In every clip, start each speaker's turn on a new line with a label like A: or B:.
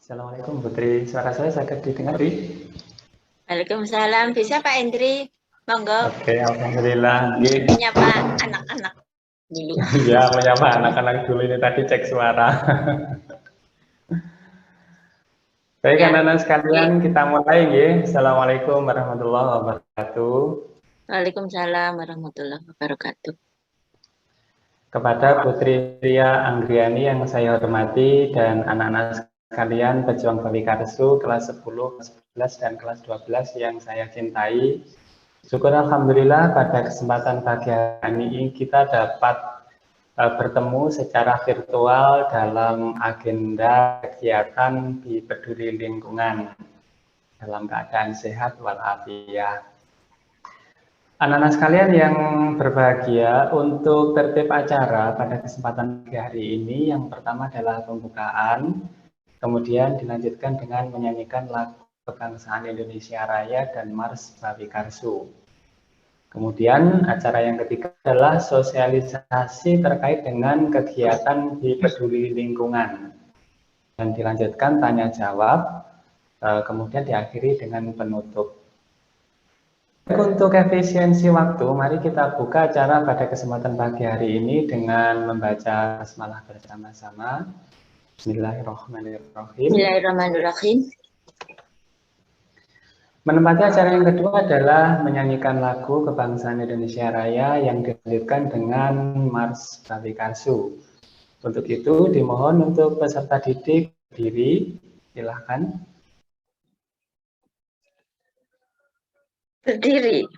A: Assalamualaikum Putri, suara saya sangat didengar, Tri?
B: Waalaikumsalam. Bisa Pak Hendri? Monggo.
A: Oke, alhamdulillah.
B: Menyapa anak-anak dulu.
A: Ya, menyapa anak-anak dulu ini tadi cek suara. Baik,
B: Ya.
A: anak-anak sekalian, kita mulai ya. Assalamualaikum warahmatullahi wabarakatuh.
B: Waalaikumsalam warahmatullahi wabarakatuh.
A: Kepada Putri Ria Anggriani yang saya hormati dan anak-anak sekalian pejuang Bawi Karsu kelas 10, kelas 11, dan kelas 12 yang saya cintai. Syukur alhamdulillah pada kesempatan pagi hari ini kita dapat bertemu secara virtual dalam agenda kegiatan di peduli lingkungan dalam keadaan sehat walafiat. Anak-anak sekalian yang berbahagia, untuk tertib acara pada kesempatan pagi hari ini, yang pertama adalah pembukaan, kemudian dilanjutkan dengan menyanyikan lagu Kebangsaan Indonesia Raya dan Mars Bawi Karsu. Kemudian acara yang ketiga adalah sosialisasi terkait dengan kegiatan di peduli lingkungan. Dan dilanjutkan tanya jawab, kemudian diakhiri dengan penutup. Untuk efisiensi waktu, mari kita buka acara pada kesempatan pagi hari ini dengan membaca basmalah bersama-sama. Bismillahirrahmanirrahim.
B: Bismillahirrahmanirrahim.
A: Menempati acara yang kedua adalah menyanyikan lagu Kebangsaan Indonesia Raya yang dilanjutkan dengan Mars Bawi Karsu. Untuk itu dimohon untuk peserta didik berdiri, silahkan.
B: Berdiri.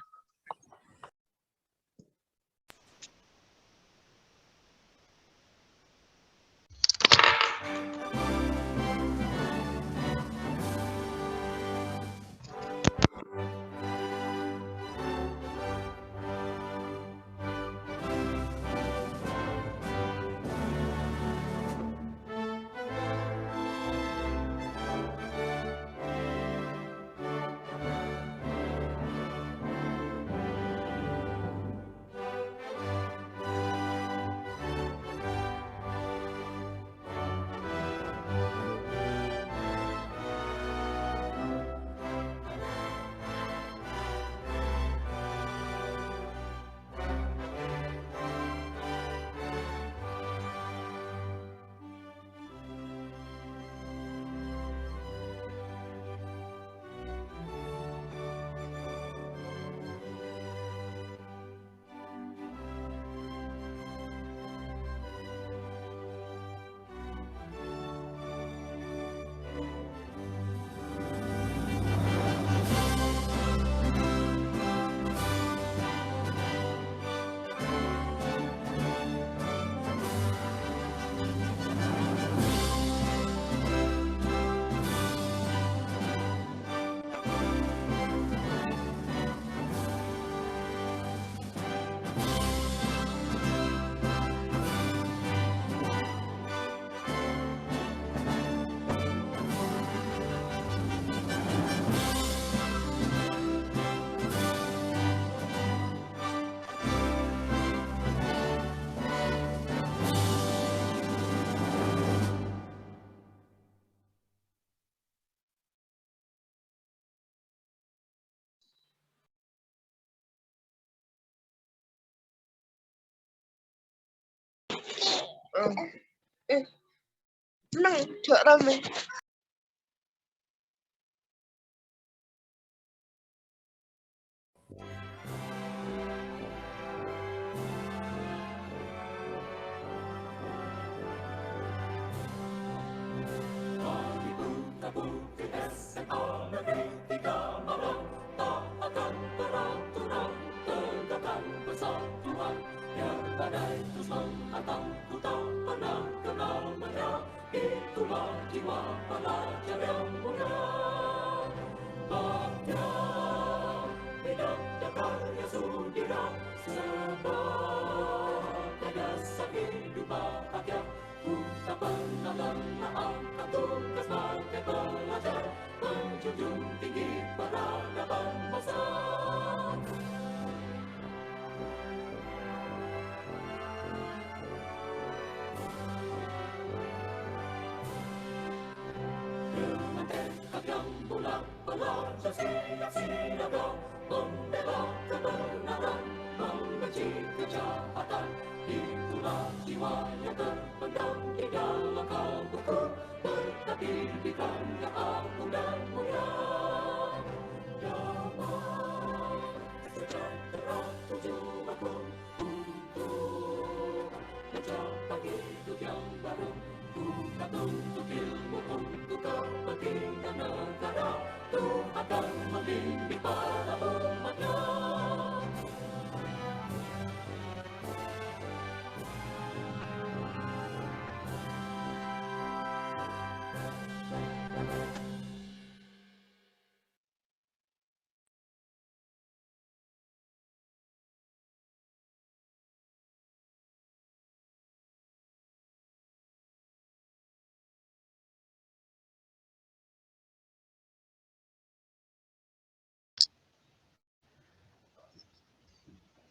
C: Menang, jok rame.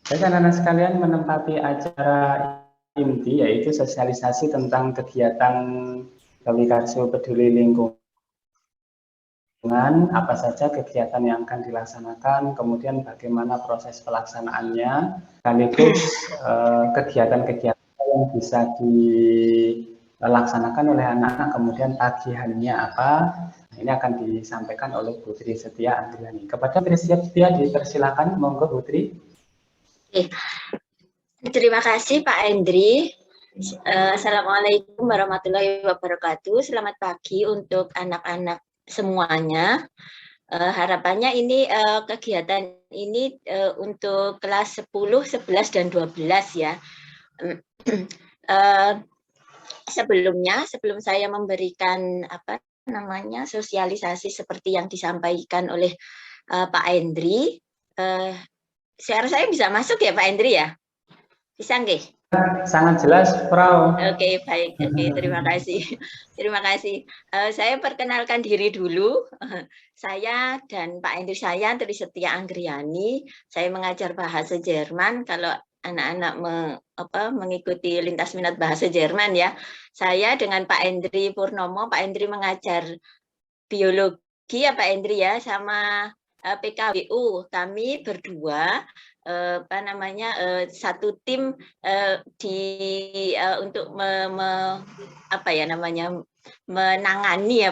A: Baik, anak-anak sekalian, menempati acara inti yaitu sosialisasi tentang kegiatan Bawikarso Peduli Lingkungan, apa saja kegiatan yang akan dilaksanakan, kemudian bagaimana proses pelaksanaannya, sekaligus kegiatan-kegiatan yang bisa dilaksanakan oleh anak-anak, kemudian tagihannya apa. Ini akan disampaikan oleh Putri Setia Andriani. Kepada Putri Setia dipersilakan, monggo Putri.
B: Terima kasih Pak Endri. Assalamualaikum warahmatullahi wabarakatuh. Selamat pagi untuk anak-anak semuanya. Harapannya ini kegiatan ini untuk kelas 10, 11, dan 12 ya. Sebelum saya memberikan sosialisasi seperti yang disampaikan oleh Pak Endri, saya bisa masuk ya Pak Endri ya? Bisa nggih?
A: Sangat jelas, Frau.
B: Oke, baik. Oke, terima kasih. Terima kasih. Saya perkenalkan diri dulu. Saya dan Pak Endri, saya Tri Setia Anggriani. Saya mengajar bahasa Jerman. Kalau anak-anak mengikuti lintas minat bahasa Jerman ya. Saya dengan Pak Endri Purnomo, Pak Endri mengajar biologi ya Pak Endri ya, sama PKWU. Kami berdua satu tim untuk menangani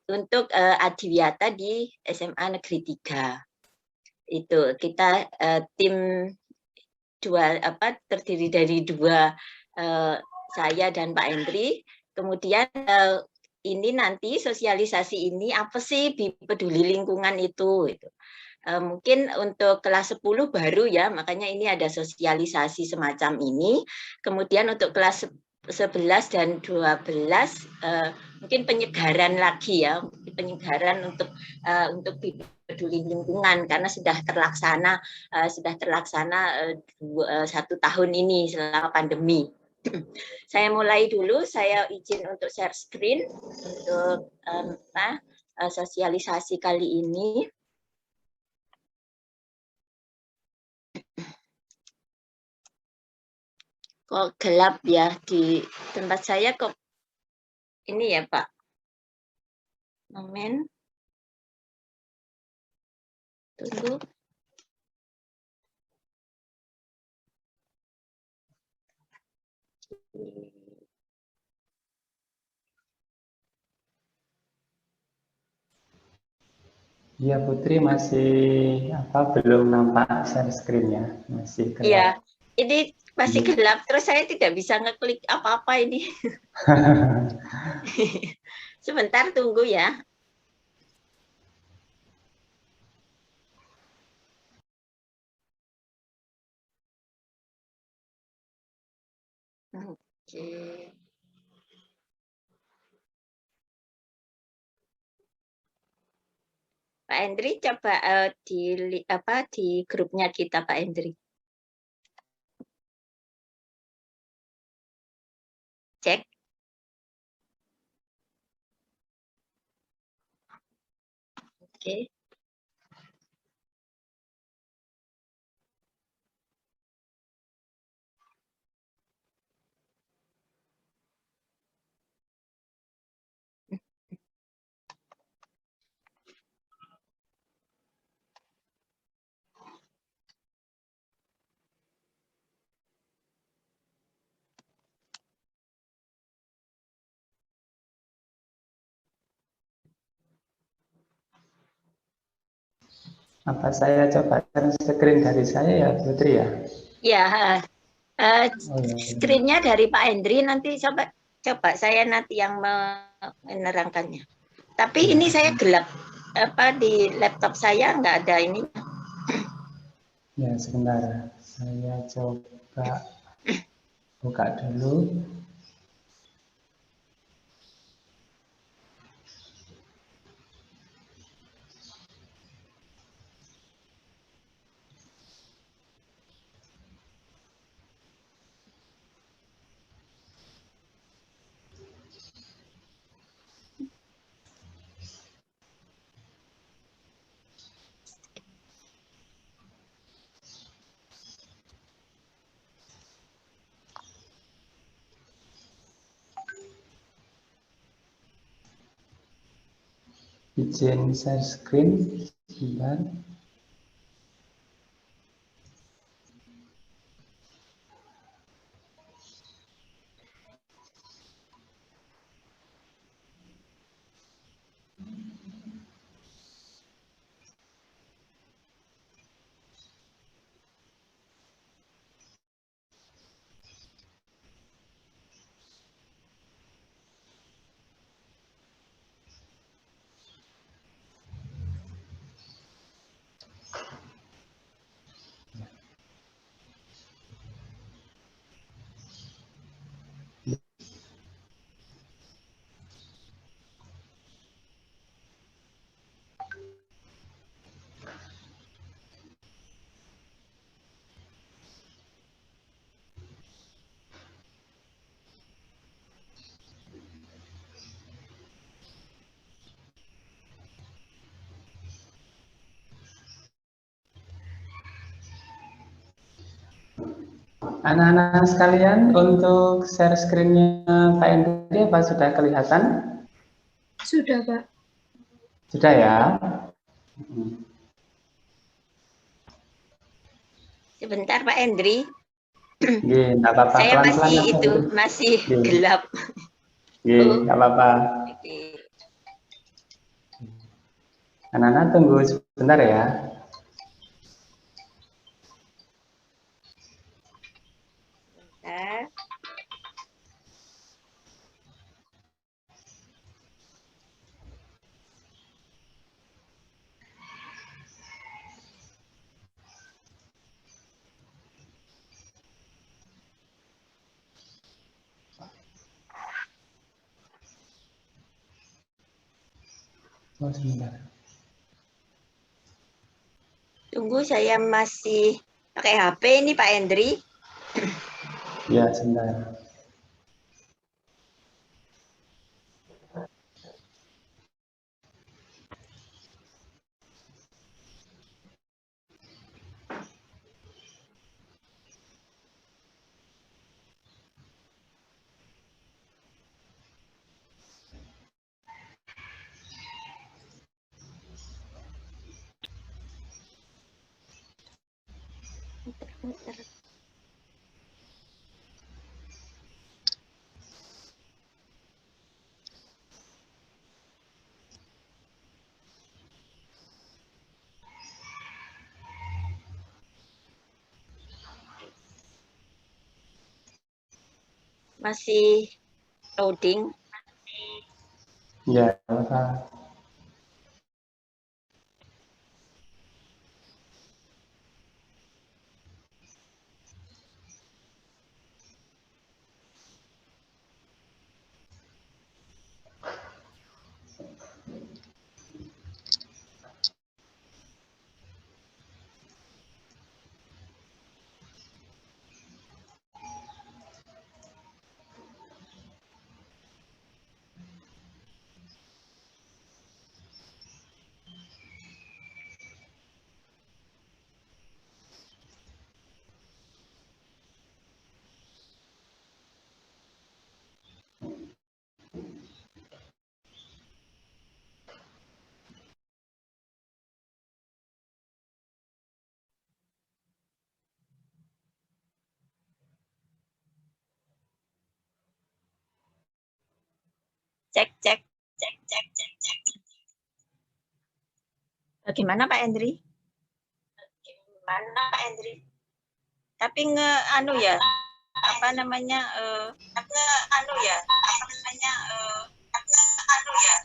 B: untuk adiwiyata di SMA Negeri 3. Itu kita tim terdiri dari dua, saya dan Pak Endri. Kemudian ini nanti sosialisasi ini apa sih peduli lingkungan itu. Mungkin untuk kelas 10 baru ya, makanya ini ada sosialisasi semacam ini. Kemudian untuk kelas 11 dan 12 mungkin penyegaran lagi ya, penyegaran untuk peduli lingkungan karena sudah terlaksana 1 tahun ini selama pandemi. Saya mulai dulu, saya izin untuk share screen untuk sosialisasi kali ini. Kok gelap ya di tempat saya, kok ini ya Pak? Momen. Tunggu.
A: Iya Putri, masih belum nampak share screen-nya, masih gelap.
B: Iya, ini masih gelap, terus saya tidak bisa ngeklik apa-apa ini. Sebentar tunggu ya. Oke. Pak Endri coba di grupnya kita Pak Endri. Cek. Oke.
A: Apa saya coba share screen dari saya ya, Putri ya?
B: Ya, eh,
A: Oh, ya.
B: screen-nya dari Pak Hendri nanti coba saya nanti yang menerangkannya. Tapi
A: Ya,
B: ini saya gelap apa di laptop saya nggak ada ini.
A: ya, sebentar. Saya coba buka dulu. Izin share screen. Sebentar. Anak-anak sekalian, untuk share screen-nya Pak Hendri apa sudah kelihatan?
C: Sudah, Pak.
A: Sudah ya?
B: Sebentar Pak Hendri,
A: Nggih, nggak apa-apa.
B: saya
A: Pelan-pelan
B: masih
A: aja,
B: itu
A: Putri.
B: masih
A: Nggih,
B: gelap.
A: nggih,
B: Oh,
A: nggak apa-apa.
B: oke.
A: Anak-anak tunggu sebentar ya.
B: Sebentar.
A: Oh, sebentar.
B: Tunggu saya masih pakai HP ini Pak Hendri.
A: Ya, sebentar.
B: Masih loading.
A: Ya, apa?
B: Cek, cek, cek, cek, cek, cek. Bagaimana Pak Hendri? Mana Pak Hendri? Tapi anu ya, apa namanya? Anu ya, apa namanya? Anu ya.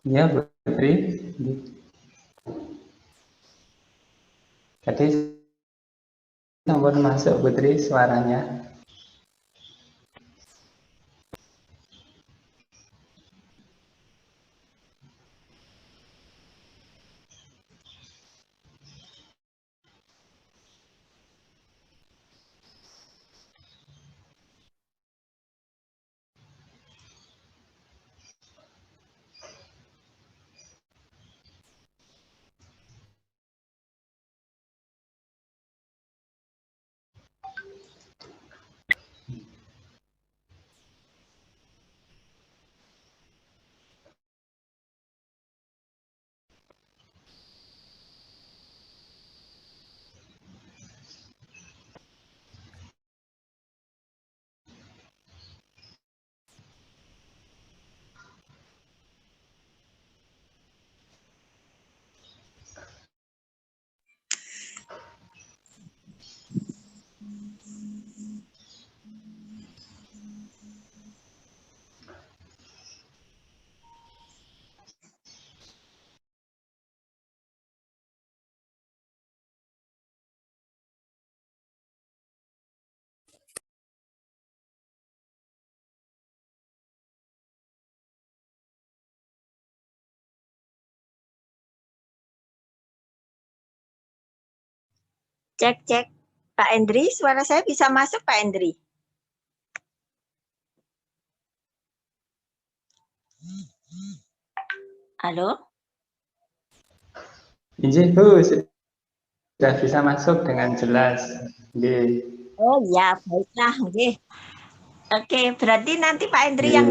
A: Ya, Putri. Tadi sampun masuk Putri suaranya.
B: Cek. Pak Hendri, suara saya bisa masuk Pak Hendri? Halo?
A: Izin Bu, sudah bisa masuk dengan jelas.
B: Oh ya, baiklah. Oke, berarti nanti Pak Hendri yang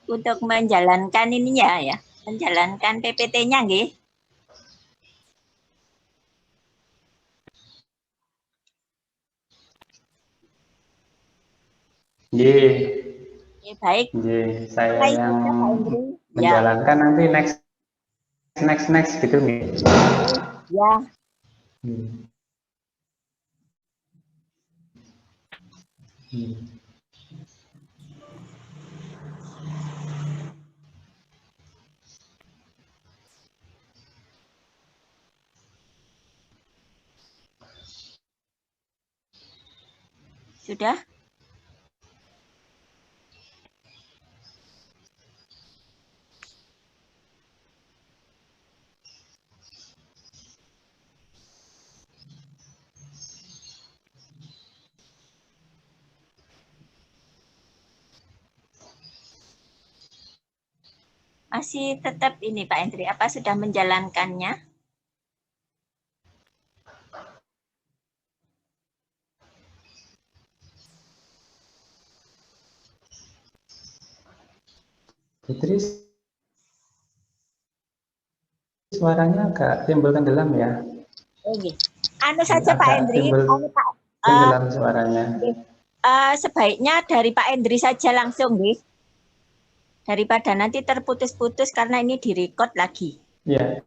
B: untuk menjalankan ininya ya, menjalankan PPT-nya, nggih. Baik.
A: Saya yang menjalankan nanti next gitu nih.
B: Ya. Sudah? Masih tetap ini Pak Hendri, apa sudah menjalankannya?
A: Putri, suaranya agak timbul tenggelam ya.
B: Oke. Anu saja Pak Hendri,
A: tenggelam suaranya.
B: Sebaiknya dari Pak Hendri saja langsung, nggih. Daripada nanti terputus-putus karena ini direcord lagi.
A: Iya.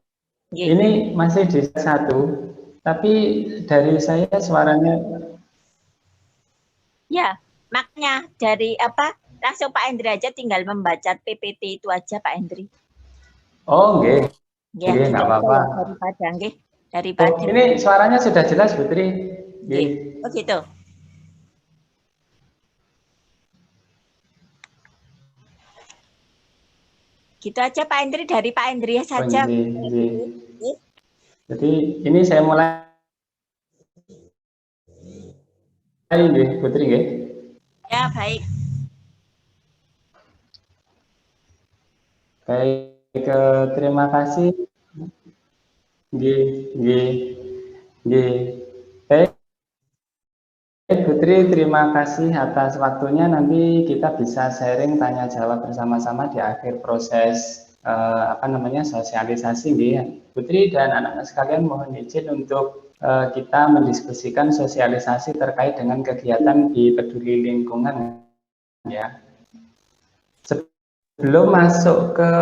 A: Ini masih di satu, tapi dari saya suaranya. Ya,
B: makanya dari apa? Langsung Pak Hendri aja tinggal membaca PPT itu aja Pak Hendri.
A: Oh, nggih.
B: Ya,
A: nggak apa-apa.
B: Daripada nggih. Daripada.
A: Ini suaranya sudah jelas, Putri.
B: Nggih. Oh gitu. Gitu aja Pak Hendri, dari Pak Hendri saja.
A: Jadi ini saya mulai Putri nggih.
B: Ya, baik.
A: Baik, terima kasih. Baik, Putri, terima kasih atas waktunya. Nanti kita bisa sharing tanya jawab bersama-sama di akhir proses sosialisasi, Putri dan anak-anak sekalian mohon izin untuk kita mendiskusikan sosialisasi terkait dengan kegiatan di peduli lingkungan ya. Sebelum masuk ke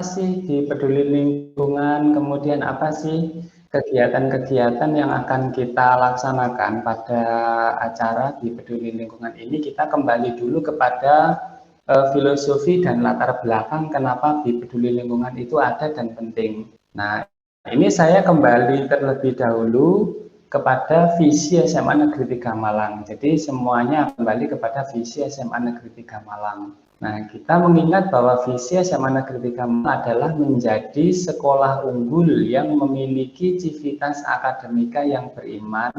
A: apa sih di peduli lingkungan, kemudian apa sih kegiatan-kegiatan yang akan kita laksanakan pada acara di peduli lingkungan ini, kita kembali dulu kepada filosofi dan latar belakang kenapa di peduli lingkungan itu ada dan penting. Nah, ini saya kembali terlebih dahulu kepada visi SMA Negeri 3 Malang. Jadi semuanya kembali kepada visi SMA Negeri 3 Malang. Nah, kita mengingat bahwa visi SMA Negeri 3 Malang adalah menjadi sekolah unggul yang memiliki civitas akademika yang beriman,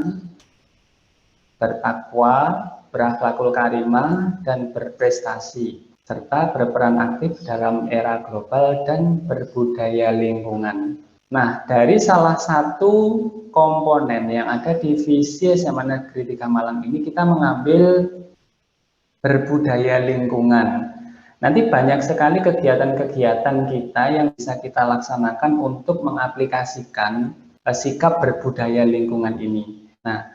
A: bertakwa, berakhlakul karimah, dan berprestasi, serta berperan aktif dalam era global dan berbudaya lingkungan. Nah, dari salah satu komponen yang ada di visi SMA Negeri 3 Malang ini, kita mengambil berbudaya lingkungan. Nanti banyak sekali kegiatan-kegiatan kita yang bisa kita laksanakan untuk mengaplikasikan sikap berbudaya lingkungan ini. Nah,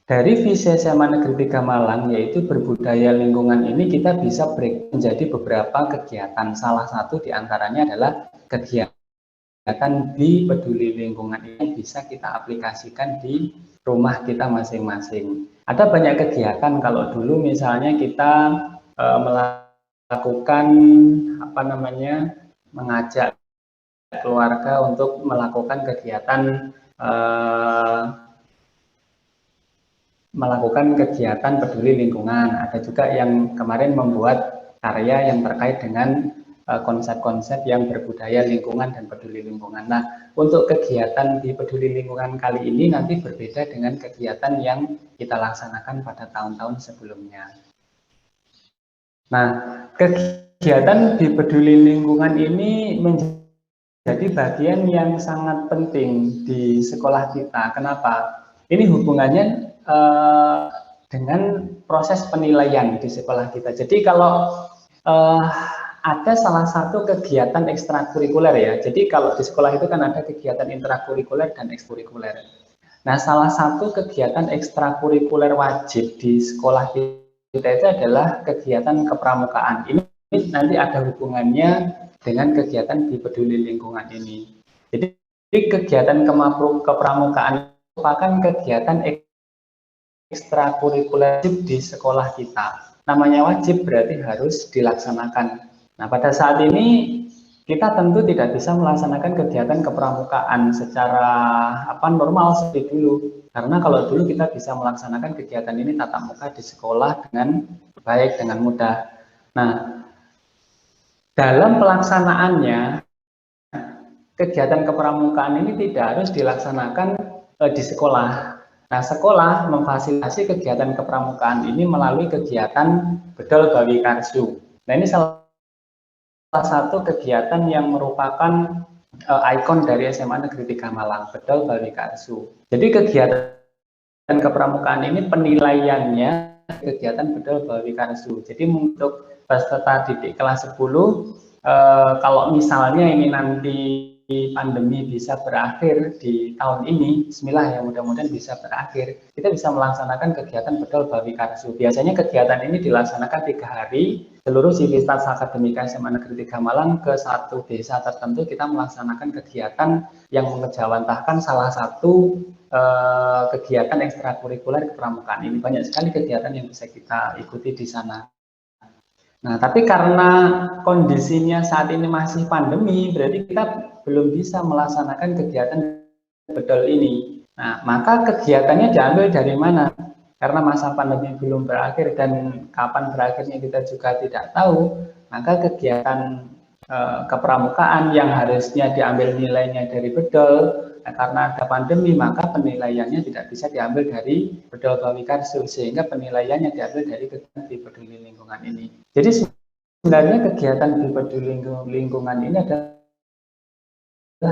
A: dari visi SMA Negeri 3 Malang, yaitu berbudaya lingkungan ini, kita bisa break menjadi beberapa kegiatan. Salah satu diantaranya adalah kegiatan di peduli lingkungan ini bisa kita aplikasikan di rumah kita masing-masing. Ada banyak kegiatan, kalau dulu misalnya kita melakukan mengajak keluarga untuk melakukan kegiatan peduli lingkungan. Ada juga yang kemarin membuat karya yang terkait dengan konsep-konsep yang berbudaya lingkungan dan peduli lingkungan. Nah, untuk kegiatan di peduli lingkungan kali ini nanti berbeda dengan kegiatan yang kita laksanakan pada tahun-tahun sebelumnya. Nah, kegiatan di peduli lingkungan ini menjadi bagian yang sangat penting di sekolah kita. Kenapa? Ini hubungannya dengan proses penilaian di sekolah kita. Jadi kalau ada salah satu kegiatan ekstrakurikuler ya. Jadi kalau di sekolah itu kan ada kegiatan intrakurikuler dan ekstrakurikuler. Nah, salah satu kegiatan ekstrakurikuler wajib di sekolah kita itu adalah kegiatan kepramukaan. Ini nanti ada hubungannya dengan kegiatan di peduli lingkungan ini. Jadi kegiatan kepramukaan merupakan kegiatan ekstrakurikuler di sekolah kita. Namanya wajib berarti harus dilaksanakan. Nah, pada saat ini kita tentu tidak bisa melaksanakan kegiatan kepramukaan secara normal seperti dulu. Karena kalau dulu kita bisa melaksanakan kegiatan ini tatap muka di sekolah dengan baik, dengan mudah. Nah, dalam pelaksanaannya kegiatan kepramukaan ini tidak harus dilaksanakan di sekolah. Nah, sekolah memfasilitasi kegiatan kepramukaan ini melalui kegiatan Bedol Bawi Karsu. Nah, ini salah satu kegiatan yang merupakan ikon dari SMA Negeri 3 Malang, Bedol Bawi Karsu. Jadi kegiatan kepramukaan ini penilaiannya kegiatan Bedol Bawi Karsu. Jadi untuk peserta didik kelas 10, kalau misalnya ini nanti pandemi bisa berakhir di tahun ini, bismillah ya, mudah-mudahan bisa berakhir, kita bisa melaksanakan kegiatan Bedol Bawi Karsu. Biasanya kegiatan ini dilaksanakan 3 hari, seluruh civitas akademika SMA Negeri 3 Malang ke satu desa tertentu kita melaksanakan kegiatan yang mengejawantahkan salah satu kegiatan ekstrakurikuler kepramukaan ini. Banyak sekali kegiatan yang bisa kita ikuti di sana. Nah, tapi karena kondisinya saat ini masih pandemi, berarti kita belum bisa melaksanakan kegiatan bedol ini. Nah, maka kegiatannya diambil dari mana? Karena masa pandemi belum berakhir dan kapan berakhirnya kita juga tidak tahu, maka kegiatan kepramukaan yang harusnya diambil nilainya dari bedol, karena ada pandemi, maka penilaiannya tidak bisa diambil dari Bedol Bawi Karsu, sehingga penilaiannya diambil dari kegiatan di peduli lingkungan ini. Jadi sebenarnya kegiatan di peduli lingkungan ini adalah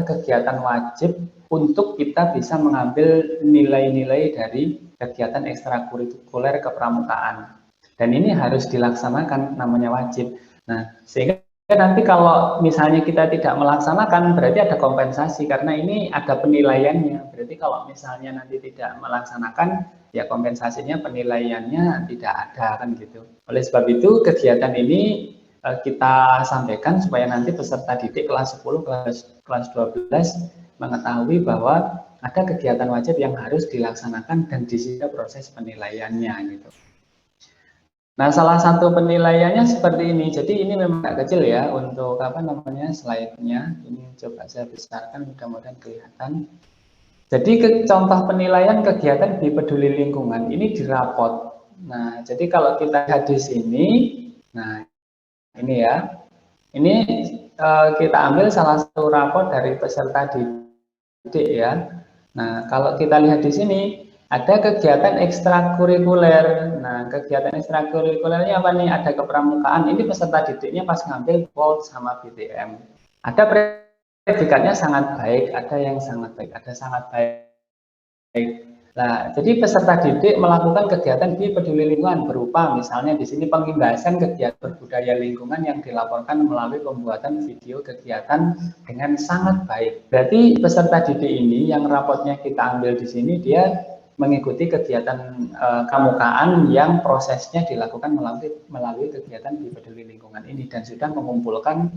A: kegiatan wajib untuk kita bisa mengambil nilai-nilai dari kegiatan ekstrakurikuler kepramukaan. Dan ini harus dilaksanakan, namanya wajib. Nah, sehingga nanti kalau misalnya kita tidak melaksanakan, berarti ada kompensasi, karena ini ada penilaiannya. Berarti kalau misalnya nanti tidak melaksanakan, ya kompensasinya penilaiannya tidak ada, kan gitu. Oleh sebab itu, kegiatan ini kita sampaikan supaya nanti peserta didik kelas 10, kelas 12 mengetahui bahwa ada kegiatan wajib yang harus dilaksanakan dan di sini proses penilaiannya gitu. Nah, salah satu penilaiannya seperti ini. Jadi ini memang agak kecil ya untuk apa namanya slide-nya. Ini coba saya besarkan, mudah-mudahan kelihatan. Jadi contoh penilaian kegiatan di peduli lingkungan ini di rapot. Nah, jadi kalau kita lihat di sini, nah ini ya, ini kita ambil salah satu rapot dari peserta didik ya. Nah, kalau kita lihat di sini, ada kegiatan ekstrakurikuler. Nah, kegiatan ekstrakurikulernya apa nih? Ada kepramukaan. Ini peserta didiknya pas ngambil POL sama BTM. Ada predikatnya sangat baik, ada yang sangat baik, ada sangat baik. Nah, jadi peserta didik melakukan kegiatan di peduli lingkungan berupa misalnya di sini pengimbasan kegiatan berbudaya lingkungan yang dilaporkan melalui pembuatan video kegiatan dengan sangat baik. Berarti peserta didik ini yang rapotnya kita ambil di sini dia mengikuti kegiatan kemukaan yang prosesnya dilakukan melalui kegiatan di peduli lingkungan ini dan sudah mengumpulkan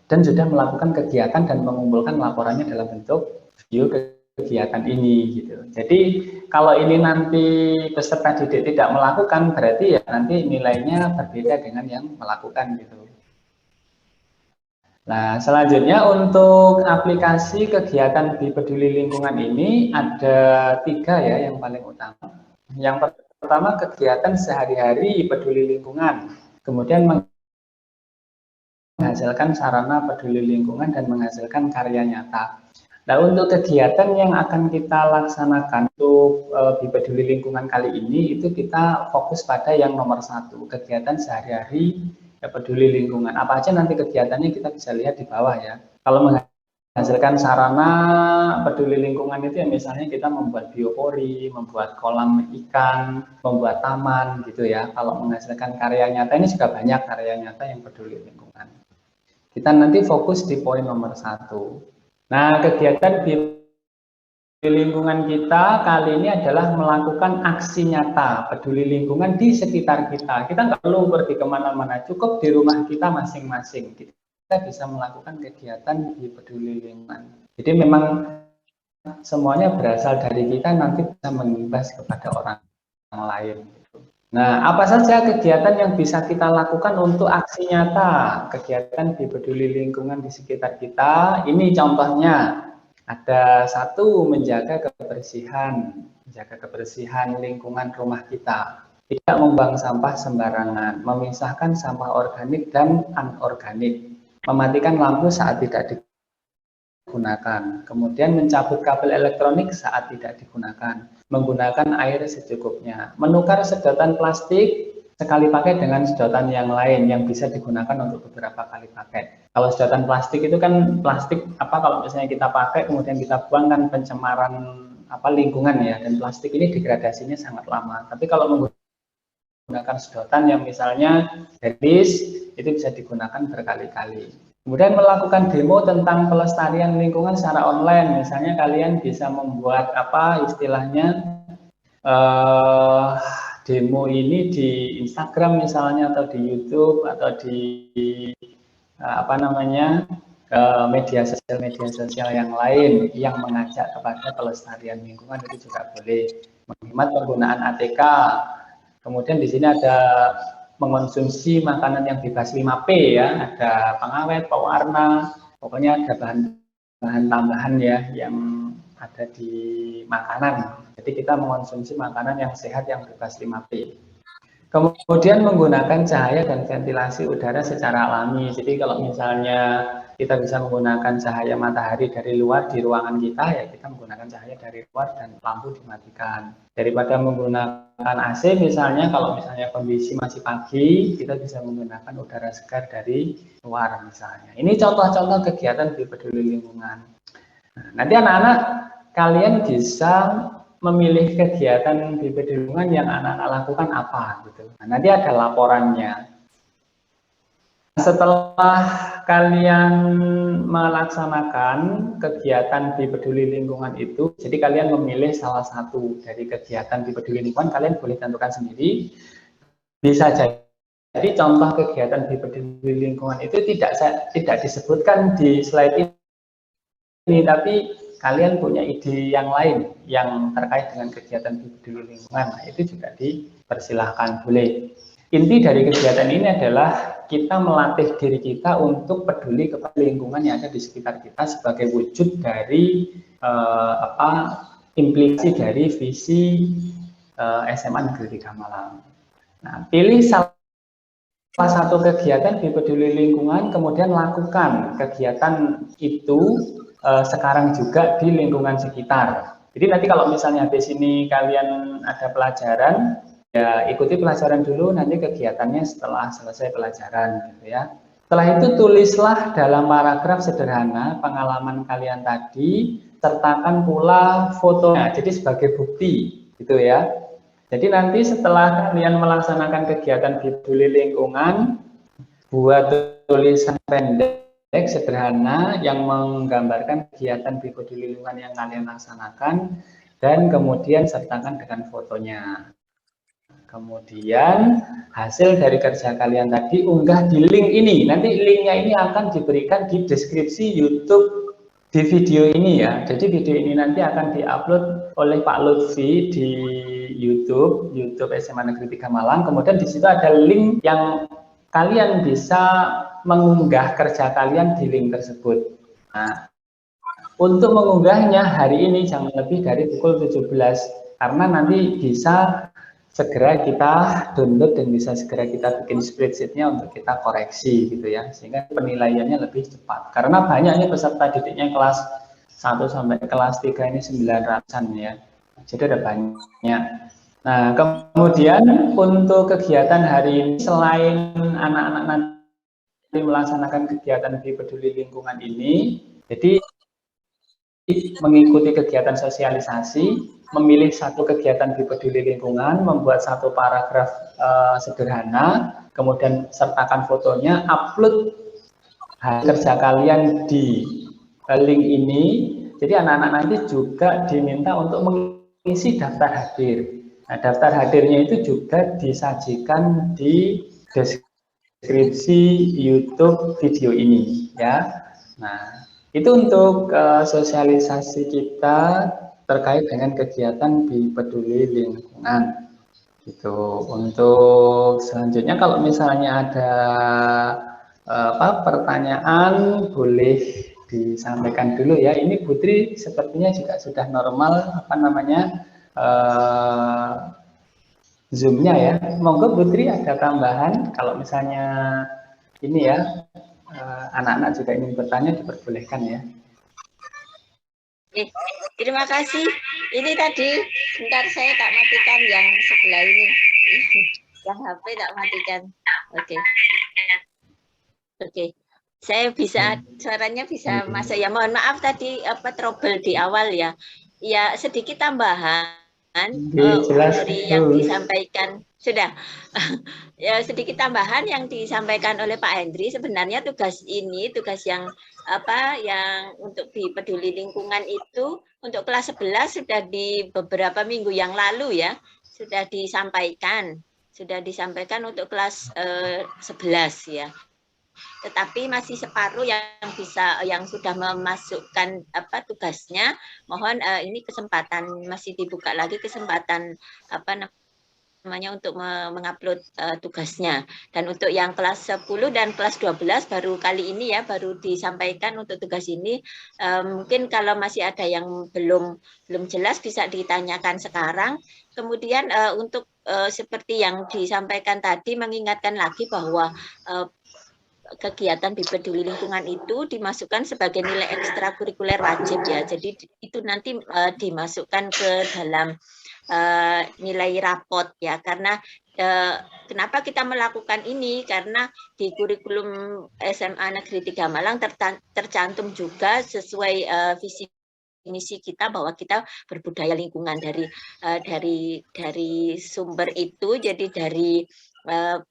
A: dan sudah melakukan kegiatan dan mengumpulkan laporannya dalam bentuk video kegiatan ini gitu. Jadi kalau ini nanti peserta didik tidak melakukan, berarti ya nanti nilainya berbeda dengan yang melakukan gitu. Nah, selanjutnya untuk aplikasi kegiatan di peduli lingkungan ini ada 3 ya yang paling utama. Yang pertama kegiatan sehari-hari peduli lingkungan, kemudian menghasilkan sarana peduli lingkungan dan menghasilkan karya nyata. Nah, untuk kegiatan yang akan kita laksanakan untuk di peduli lingkungan kali ini, itu kita fokus pada yang nomor 1, kegiatan sehari-hari peduli lingkungan. Apa aja nanti kegiatannya kita bisa lihat di bawah ya. Kalau menghasilkan sarana peduli lingkungan itu ya misalnya kita membuat biopori, membuat kolam ikan, membuat taman gitu ya. Kalau menghasilkan karya nyata ini juga banyak karya nyata yang peduli lingkungan. Kita nanti fokus di poin nomor 1. Nah, kegiatan di lingkungan kita kali ini adalah melakukan aksi nyata peduli lingkungan di sekitar kita. Kita nggak perlu pergi kemana-mana, cukup di rumah kita masing-masing. Kita bisa melakukan kegiatan di peduli lingkungan. Jadi memang semuanya berasal dari kita, nanti bisa mengimbas kepada orang lain. Nah, apa saja kegiatan yang bisa kita lakukan untuk aksi nyata kegiatan di peduli lingkungan di sekitar kita? Ini contohnya, ada 1, menjaga kebersihan lingkungan rumah kita, tidak membuang sampah sembarangan, memisahkan sampah organik dan anorganik, mematikan lampu saat tidak digunakan, kemudian mencabut kabel elektronik saat tidak digunakan, menggunakan air secukupnya, menukar sedotan plastik sekali pakai dengan sedotan yang lain yang bisa digunakan untuk beberapa kali pakai. Kalau sedotan plastik itu kan plastik kalau misalnya kita pakai kemudian kita buang kan pencemaran lingkungan ya, dan plastik ini degradasinya sangat lama. Tapi kalau menggunakan sedotan yang misalnya habis, itu bisa digunakan berkali-kali. Kemudian melakukan demo tentang pelestarian lingkungan secara online. Misalnya kalian bisa membuat istilahnya demo ini di Instagram misalnya, atau di YouTube, atau di media sosial yang lain yang mengajak kepada pelestarian lingkungan, itu juga boleh. Menghemat penggunaan ATK. Kemudian di sini ada mengonsumsi makanan yang bebas 5P ya, ada pengawet, pewarna, pokoknya ada bahan tambahan ya yang ada di makanan. Jadi kita mengonsumsi makanan yang sehat yang bebas 5P. Kemudian menggunakan cahaya dan ventilasi udara secara alami. Jadi kalau misalnya kita bisa menggunakan cahaya matahari dari luar di ruangan kita, ya kita menggunakan cahaya dari luar dan lampu dimatikan. Daripada menggunakan AC misalnya, kalau misalnya kondisi masih pagi, kita bisa menggunakan udara segar dari luar misalnya. Ini contoh-contoh kegiatan di peduli lingkungan. Nah, nanti anak-anak kalian bisa memilih kegiatan di peduli lingkungan yang anak-anak lakukan apa gitu. Nah, nanti ada laporannya. setelah kalian melaksanakan kegiatan di peduli lingkungan itu, jadi kalian memilih salah satu dari kegiatan di peduli lingkungan, kalian boleh tentukan sendiri. Bisa jadi contoh kegiatan di peduli lingkungan itu tidak disebutkan di slide ini, tapi kalian punya ide yang lain yang terkait dengan kegiatan di peduli lingkungan, nah, itu juga dipersilahkan, boleh. Inti dari kegiatan ini adalah kita melatih diri kita untuk peduli kepada lingkungan yang ada di sekitar kita sebagai wujud dari implikasi dari visi SMA Negeri 3 Malang. Nah, pilih salah satu kegiatan di peduli lingkungan, kemudian lakukan kegiatan itu sekarang juga di lingkungan sekitar. Jadi nanti kalau misalnya di sini kalian ada pelajaran, ya ikuti pelajaran dulu, nanti kegiatannya setelah selesai pelajaran, gitu ya. Setelah itu tulislah dalam paragraf sederhana pengalaman kalian tadi, sertakan pula fotonya, jadi sebagai bukti, gitu ya. Jadi nanti setelah kalian melaksanakan kegiatan di peduli lingkungan, buat tulisan pendek sederhana yang menggambarkan kegiatan di peduli lingkungan yang kalian laksanakan, dan kemudian sertakan dengan fotonya. Kemudian hasil dari kerja kalian tadi unggah di link ini. Nanti linknya ini akan diberikan di deskripsi YouTube di video ini ya. Jadi video ini nanti akan diupload oleh Pak Lutfi di YouTube SMA Negeri 3 Malang. Kemudian di situ ada link yang kalian bisa mengunggah kerja kalian di link tersebut. Nah, untuk mengunggahnya hari ini jangan lebih dari pukul 17 karena nanti bisa segera kita download dan bisa segera kita bikin spreadsheet-nya untuk kita koreksi gitu ya, sehingga penilaiannya lebih cepat. Karena banyaknya peserta didiknya kelas 1 sampai kelas 3 ini 900-an ya. Jadi ada banyak. Nah, kemudian untuk kegiatan hari ini selain anak-anak nanti melaksanakan kegiatan di peduli lingkungan ini, jadi mengikuti kegiatan sosialisasi, memilih satu kegiatan di peduli lingkungan, membuat satu paragraf sederhana, kemudian sertakan fotonya, upload hasil kerja kalian di link ini. Jadi anak-anak nanti juga diminta untuk mengisi daftar hadir. Nah, daftar hadirnya itu juga disajikan di deskripsi YouTube video ini ya. Nah, itu untuk sosialisasi kita terkait dengan kegiatan di peduli lingkungan. Gitu. Untuk selanjutnya kalau misalnya ada pertanyaan boleh disampaikan dulu ya. Ini Putri sepertinya juga sudah normal Zoom-nya ya. Monggo Putri ada tambahan kalau misalnya ini ya. Anak-anak juga ingin bertanya diperbolehkan ya.
B: Terima kasih. Ini tadi bentar saya tak matikan yang sebelah ini. Yang HP tak matikan. Oke. Oke. Saya bisa suaranya bisa masuk ya. Mohon maaf tadi trouble di awal ya. Ya sedikit tambahan dari yang disampaikan sudah. Ya sedikit tambahan yang disampaikan oleh Pak Hendri, sebenarnya tugas ini tugas yang yang untuk di peduli lingkungan itu untuk kelas 11 sudah di beberapa minggu yang lalu ya sudah disampaikan untuk kelas 11 ya. Tetapi masih separuh yang sudah memasukkan tugasnya. Mohon ini kesempatan masih dibuka lagi kesempatan untuk mengupload tugasnya. Dan untuk yang kelas 10 dan kelas 12 baru kali ini ya baru disampaikan untuk tugas ini. Mungkin kalau masih ada yang belum jelas bisa ditanyakan sekarang. Kemudian untuk seperti yang disampaikan tadi mengingatkan lagi bahwa kegiatan di peduli lingkungan itu dimasukkan sebagai nilai ekstrakurikuler wajib ya. Jadi itu nanti dimasukkan ke dalam nilai rapot ya, karena kenapa kita melakukan ini, karena di kurikulum SMA Negeri 3 Malang tercantum juga sesuai visi definisi kita bahwa kita berbudaya lingkungan dari sumber itu, jadi dari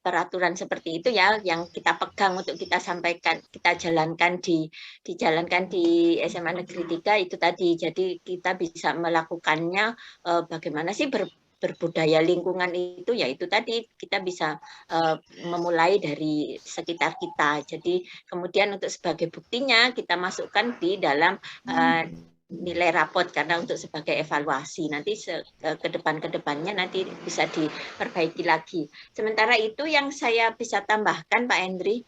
B: peraturan seperti itu ya yang kita pegang untuk kita sampaikan, kita dijalankan di SMA Negeri 3 itu tadi. Jadi kita bisa melakukannya bagaimana sih berbudaya lingkungan itu, yaitu tadi kita bisa memulai dari sekitar kita. Jadi kemudian untuk sebagai buktinya kita masukkan di dalam nilai raport karena untuk sebagai evaluasi nanti ke depannya nanti bisa diperbaiki lagi. Sementara itu yang saya bisa tambahkan Pak Hendri.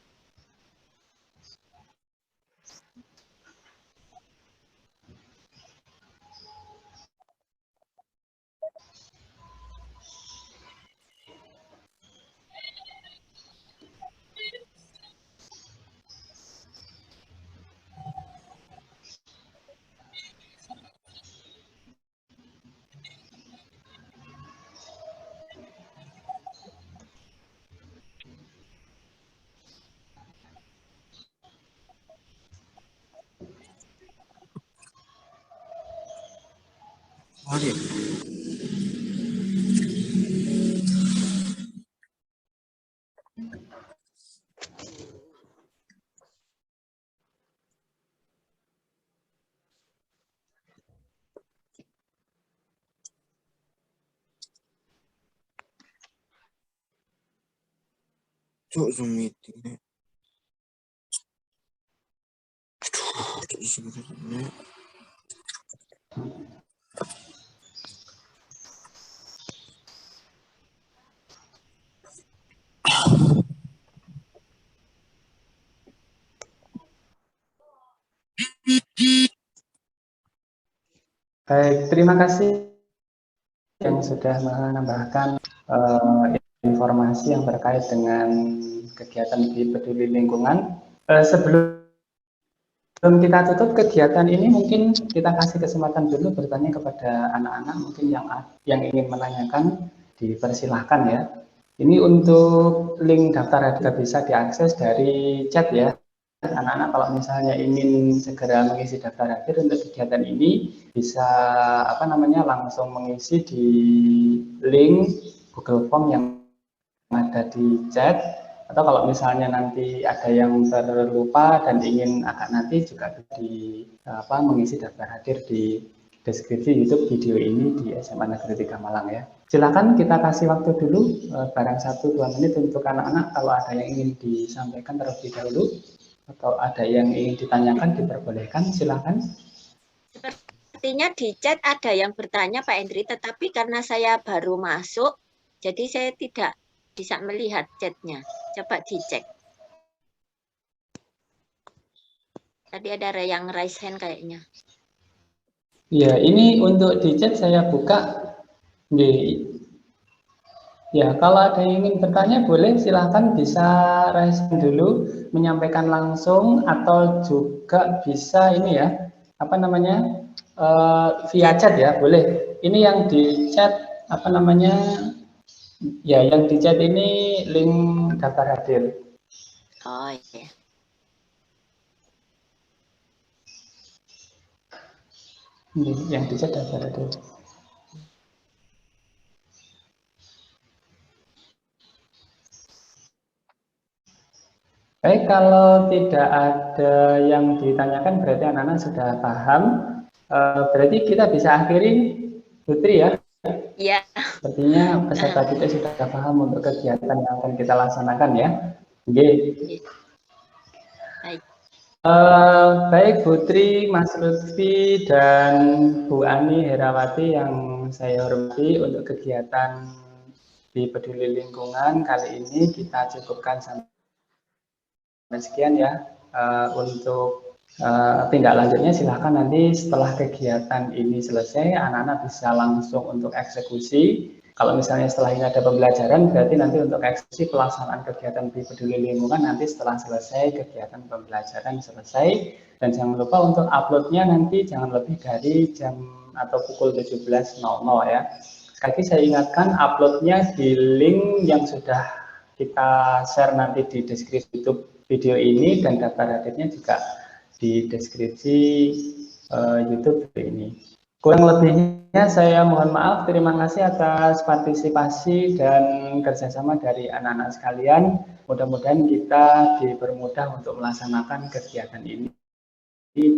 D: Zoom meeting. Sebenarnya
A: Baik, terima kasih yang sudah menambahkan informasi yang terkait dengan kegiatan di peduli lingkungan. Sebelum kita tutup kegiatan ini, mungkin kita kasih kesempatan dulu bertanya kepada anak-anak mungkin yang ingin menanyakan, dipersilahkan ya. Ini untuk link daftar juga bisa diakses dari chat ya. Anak-anak kalau misalnya ingin segera mengisi daftar hadir untuk kegiatan ini bisa langsung mengisi di link Google Form yang ada di chat, atau kalau misalnya nanti ada yang terlupa dan ingin agak nanti juga mengisi daftar hadir di deskripsi YouTube video ini di SMA Negeri 3 Malang ya. Silakan kita kasih waktu dulu barang 1-2 menit untuk anak-anak kalau ada yang ingin disampaikan terlebih dahulu atau ada yang ingin ditanyakan diperbolehkan, silakan.
B: Sepertinya di chat ada yang bertanya Pak Hendri, tetapi karena saya baru masuk jadi saya tidak bisa melihat chatnya. Coba dicek. Tadi ada yang raise hand kayaknya.
A: Ya, ini untuk di chat saya buka. Ya, kalau ada yang ingin bertanya boleh silahkan bisa raise hand dulu, menyampaikan langsung atau juga bisa ini ya, via chat ya, boleh. Ini yang di chat ya, yang di chat ini link daftar hadir.
B: Oh iya.
A: Ini yang di chat daftar hadir. Baik, kalau tidak ada yang ditanyakan berarti anak-anak sudah paham. Berarti kita bisa akhiri, Putri ya?
B: Iya.
A: Sepertinya peserta kita sudah paham untuk kegiatan yang akan kita laksanakan ya. Oke.
B: Baik.
A: Baik Putri, Mas Lutfi, dan Bu Ani Herawati yang saya hormati, untuk kegiatan di peduli lingkungan kali ini kita cukupkan sampai sekian ya. Untuk tindak lanjutnya silahkan nanti setelah kegiatan ini selesai anak-anak bisa langsung untuk eksekusi. Kalau misalnya setelah ini ada pembelajaran berarti nanti untuk eksekusi pelaksanaan kegiatan di peduli lingkungan nanti setelah selesai kegiatan pembelajaran selesai. Dan jangan lupa untuk uploadnya nanti jangan lebih dari jam atau pukul 17.00 ya. Sekali lagi saya ingatkan uploadnya di link yang sudah kita share nanti di deskripsi YouTube video ini, dan daftar hadirnya juga di deskripsi YouTube ini. Kurang lebihnya saya mohon maaf, terima kasih atas partisipasi dan kerjasama dari anak-anak sekalian. Mudah-mudahan kita dipermudah untuk melaksanakan kegiatan ini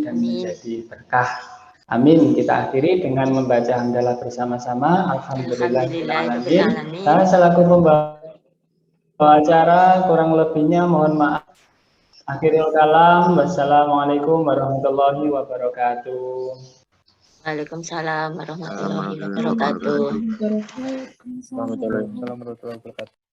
A: dan menjadi berkah. Amin. Kita akhiri dengan membaca hamdalah bersama-sama. Alhamdulillahirrahmanirrahim. Saya selaku pembawa acara, kurang lebihnya mohon maaf. Akhirul kalam. Wassalamualaikum warahmatullahi wabarakatuh.
B: Waalaikumsalam warahmatullahi wabarakatuh.
D: Assalamualaikum warahmatullahi wabarakatuh.